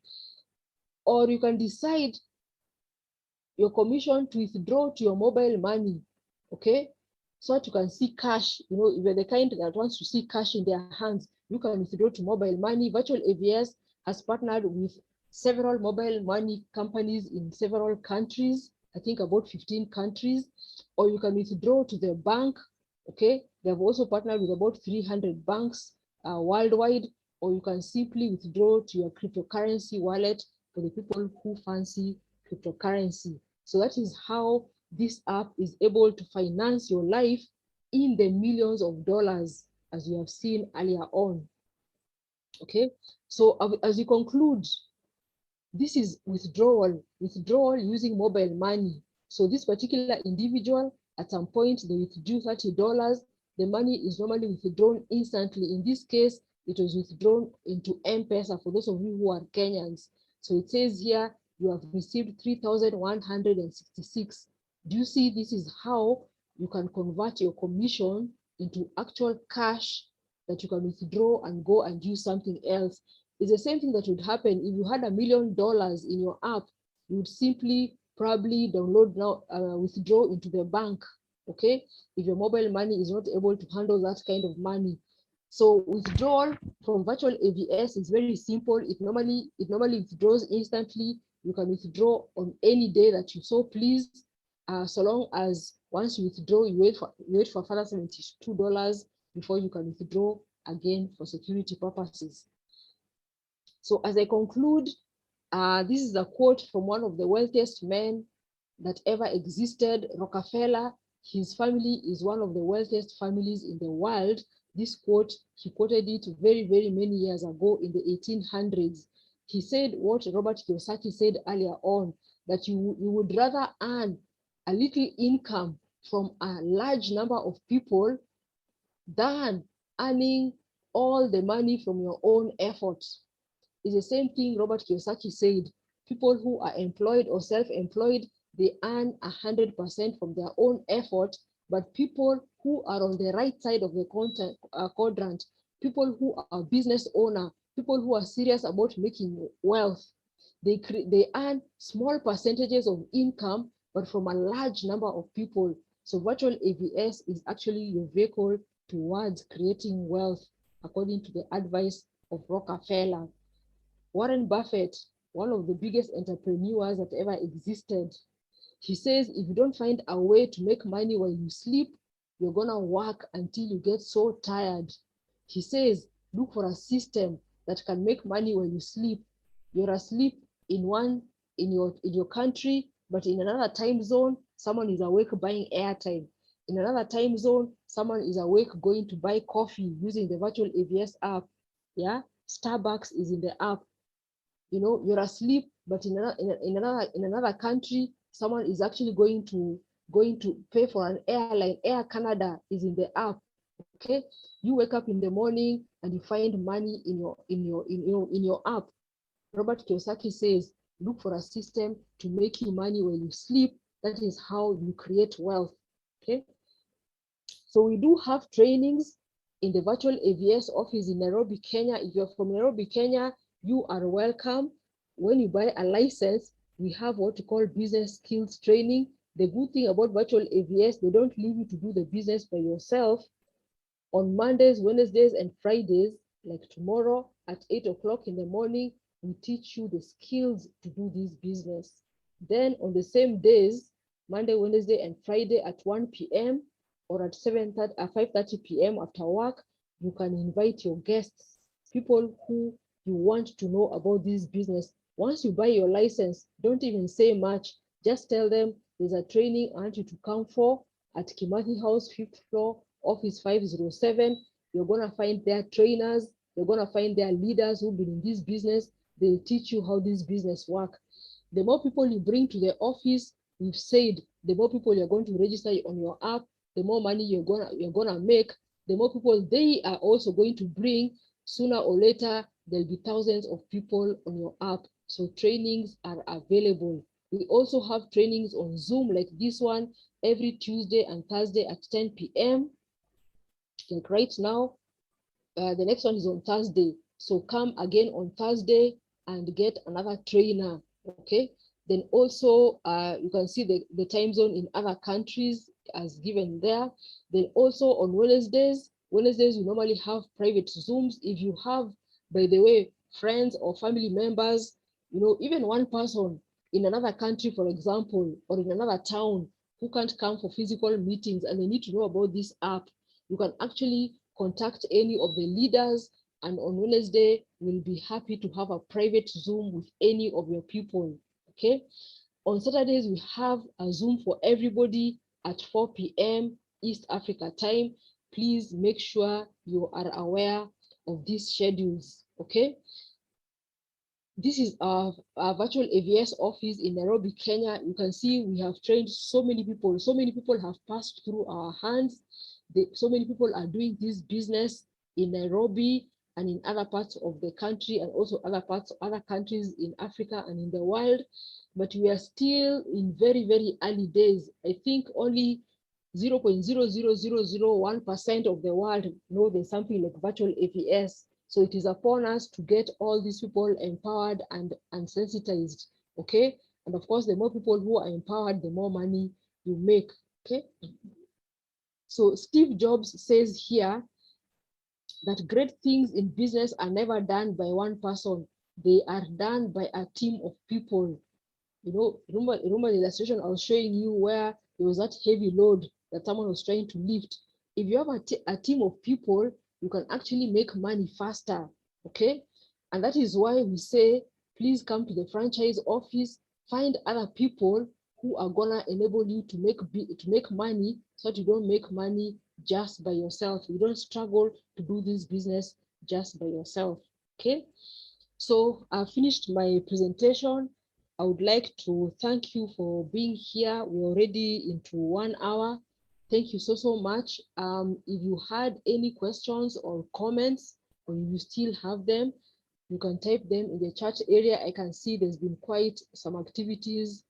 Or you can decide your commission to withdraw to your mobile money, okay? So that you can see cash. You know, if you're the kind that wants to see cash in their hands, you can withdraw to mobile money. Virtual AVS has partnered with several mobile money companies in several countries, I think about 15 countries, or you can withdraw to the bank, okay? They've also partnered with about 300 banks worldwide, or you can simply withdraw to your cryptocurrency wallet for the people who fancy cryptocurrency. So that is how this app is able to finance your life in the millions of dollars, as you have seen earlier on. Okay, so as you conclude, this is withdrawal using mobile money. So this particular individual, at some point, they withdrew $30. The money is normally withdrawn instantly. In this case, it was withdrawn into M-Pesa for those of you who are Kenyans. So it says here, you have received 3,166. Do you see? This is how you can convert your commission into actual cash that you can withdraw and go and use something else. It's the same thing that would happen if you had $1 million in your app. You would simply probably download now, withdraw into the bank, okay? If your mobile money is not able to handle that kind of money. So withdrawal from virtual AVS is very simple. It normally withdraws instantly. You can withdraw on any day that you so please, so long as once you withdraw, you wait for further $72 before you can withdraw again for security purposes. So as I conclude, this is a quote from one of the wealthiest men that ever existed, Rockefeller. His family is one of the wealthiest families in the world. This quote, he quoted it very, very many years ago in the 1800s. He said what Robert Kiyosaki said earlier on, that you would rather earn a little income from a large number of people than earning all the money from your own efforts. It's the same thing Robert Kiyosaki said. People who are employed or self-employed, they earn 100% from their own effort, but people who are on the right side of the quadrant, people who are business owner, people who are serious about making wealth, they earn small percentages of income, but from a large number of people. So virtual AVS is actually your vehicle towards creating wealth, according to the advice of Rockefeller. Warren Buffett, one of the biggest entrepreneurs that ever existed, he says if you don't find a way to make money while you sleep, you're gonna work until you get so tired. He says look for a system that can make money when you sleep. You're asleep in your country, but in another time zone, someone is awake buying airtime. In another time zone, someone is awake going to buy coffee using the virtual AVS app. Yeah, Starbucks is in the app. You're asleep, but in another country, someone is actually going to pay for an airline. Air Canada is in the app. Okay, you wake up in the morning and you find money in your app. Robert Kiyosaki says, look for a system to make you money when you sleep. That is how you create wealth. Okay, so we do have trainings in the virtual AVS office in Nairobi, Kenya. If you're from Nairobi, Kenya, you are welcome. When you buy a license, we have what we call business skills training. The good thing about virtual AVS, they don't leave you to do the business by yourself. On Mondays, Wednesdays, and Fridays, like tomorrow at 8 o'clock in the morning, we teach you the skills to do this business. Then on the same days, Monday, Wednesday, and Friday at 1 p.m. or at 5:30 p.m. after work, you can invite your guests, people who you want to know about this business. Once you buy your license, don't even say much. Just tell them there's a training I want you to come for at Kimathi House, 5th floor, Office 507. You're going to find their trainers. You're going to find their leaders who've been in this business. They'll teach you how this business works. The more people you bring to the office, we've said, the more people you're going to register on your app, the more money you're gonna make. The more people they are also going to bring. Sooner or later, there'll be thousands of people on your app. So trainings are available. We also have trainings on Zoom like this one every Tuesday and Thursday at 10 p.m. Like right now, the next one is on Thursday. So come again on Thursday and get another trainer, okay? Then also, you can see the time zone in other countries as given there. Then also on Wednesdays, we normally have private Zooms. If you have, by the way, friends or family members, even one person in another country, for example, or in another town who can't come for physical meetings and they need to know about this app, you can actually contact any of the leaders, and on Wednesday, we'll be happy to have a private Zoom with any of your people, okay? On Saturdays, we have a Zoom for everybody at 4 p.m. East Africa time. Please make sure you are aware of these schedules, okay? This is our virtual AVS office in Nairobi, Kenya. You can see we have trained so many people. So many people have passed through our hands. So many people are doing this business in Nairobi and in other parts of the country, and also other countries in Africa and in the world. But we are still in very, very early days. I think only 0.00001% of the world know there's something like virtual AVS. So it is upon us to get all these people empowered and sensitized, okay? And of course, the more people who are empowered, the more money you make, okay? So Steve Jobs says here that great things in business are never done by one person. They are done by a team of people. Remember the illustration I was showing you where there was that heavy load that someone was trying to lift. If you have a team of people, you can actually make money faster, okay? And that is why we say, please come to the franchise office, find other people who are gonna enable you to make money, so that you don't make money just by yourself. You don't struggle to do this business just by yourself, okay? So I finished my presentation. I would like to thank you for being here. We're already into 1 hour. Thank you so much. If you had any questions or comments, or you still have them, you can type them in the chat area. I can see there's been quite some activities